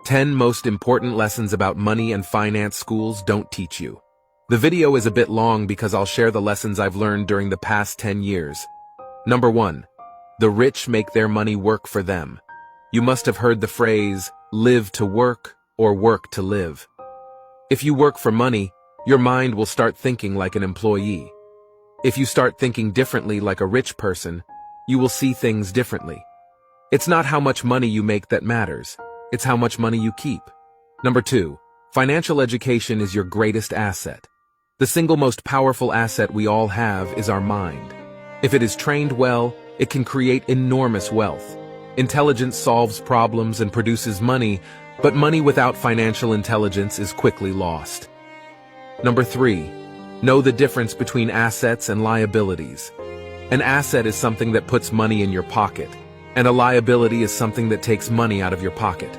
10 most important lessons about money and finance schools don't teach you. The video is a bit long because I'll share the lessons I've learned during the past 10 years. Number 1. The rich make their money work for them. You must have heard the phrase, live to work or work to live. If you work for money, your mind will start thinking like an employee. If you start thinking differently like a rich person, you will see things differently. It's not how much money you make that matters. It's how much money you keep. Number 2. Financial education is your greatest asset. The single most powerful asset we all have is our mind. If it is trained well, it can create enormous wealth. Intelligence solves problems and produces money, but money without financial intelligence is quickly lost. Number 3. Know the difference between assets and liabilities. An asset is something that puts money in your pocket, and a liability is something that takes money out of your pocket.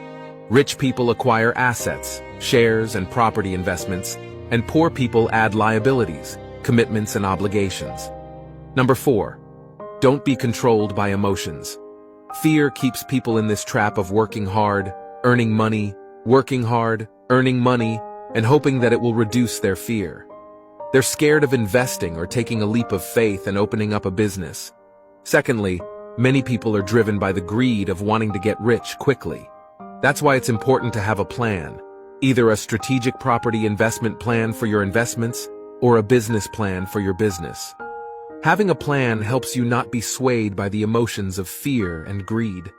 Rich people acquire assets, shares, and property investments, and poor people add liabilities, commitments, and obligations. Number 4. Don't be controlled by emotions. Fear keeps people in this trap of working hard, earning money, working hard, earning money, and hoping that it will reduce their fear. They're scared of investing or taking a leap of faith and opening up a business. Secondly, many people are driven by the greed of wanting to get rich quickly. That's why it's important to have a plan, either a strategic property investment plan for your investments or a business plan for your business. Having a plan helps you not be swayed by the emotions of fear and greed.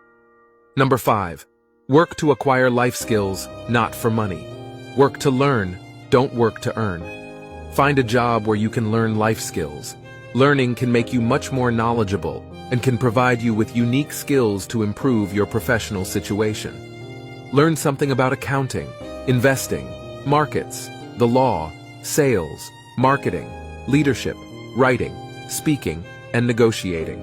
Number 5. Work to acquire life skills, not for money. Work to learn, don't work to earn. Find a job where you can learn life skills. Learning can make you much more knowledgeable and can provide you with unique skills to improve your professional situation. Learn something about accounting, investing, markets, the law, sales, marketing, leadership, writing, speaking, and negotiating.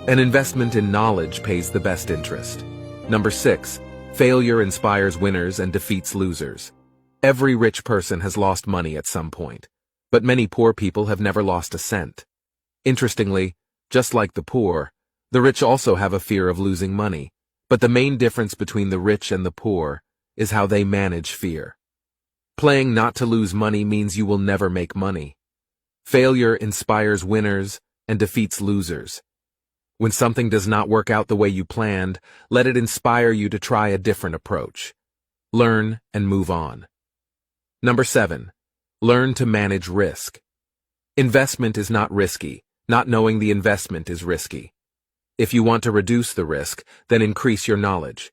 An investment in knowledge pays the best interest. Number 6. Failure inspires winners and defeats losers. Every rich person has lost money at some point, but many poor people have never lost a cent. Interestingly, just like the poor, the rich also have a fear of losing money, but the main difference between the rich and the poor is how they manage fear. Playing not to lose money means you will never make money. Failure inspires winners and defeats losers. When something does not work out the way you planned, let it inspire you to try a different approach. Learn and move on. Number 7. Learn to manage risk. Investment is not risky. Not knowing the investment is risky. If you want to reduce the risk, then increase your knowledge.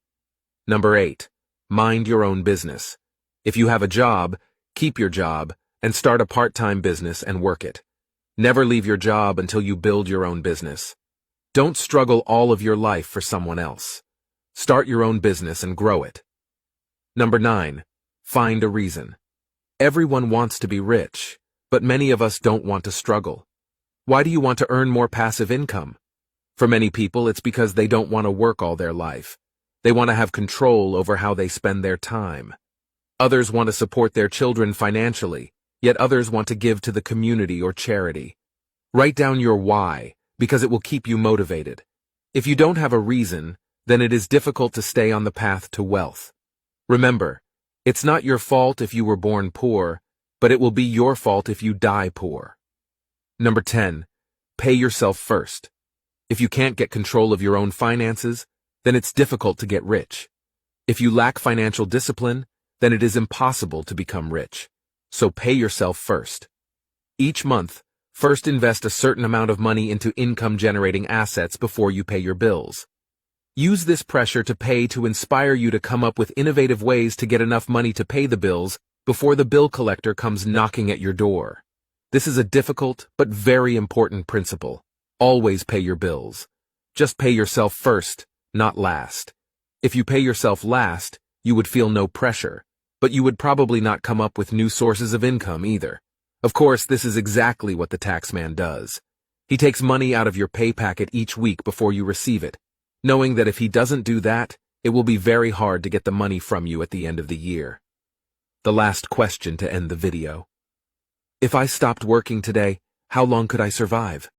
Number 8. Mind your own business. If you have a job, keep your job and start a part-time business and work it. Never leave your job until you build your own business. Don't struggle all of your life for someone else. Start your own business and grow it. Number 9. Find a reason. Everyone wants to be rich, but many of us don't want to struggle. Why do you want to earn more passive income? For many people, it's because they don't want to work all their life. They want to have control over how they spend their time. Others want to support their children financially, yet others want to give to the community or charity. Write down your why, because it will keep you motivated. If you don't have a reason, then it is difficult to stay on the path to wealth. Remember, it's not your fault if you were born poor, but it will be your fault if you die poor. Number 10. Pay yourself first. If you can't get control of your own finances, then it's difficult to get rich. If you lack financial discipline, then it is impossible to become rich. So pay yourself first. Each month, first invest a certain amount of money into income-generating assets before you pay your bills. Use this pressure to pay to inspire you to come up with innovative ways to get enough money to pay the bills before the bill collector comes knocking at your door. This is a difficult but very important principle. Always pay your bills. Just pay yourself first, not last. If you pay yourself last, you would feel no pressure, but you would probably not come up with new sources of income either. Of course, this is exactly what the taxman does. He takes money out of your pay packet each week before you receive it, knowing that if he doesn't do that, it will be very hard to get the money from you at the end of the year. The last question to end the video. If I stopped working today, how long could I survive?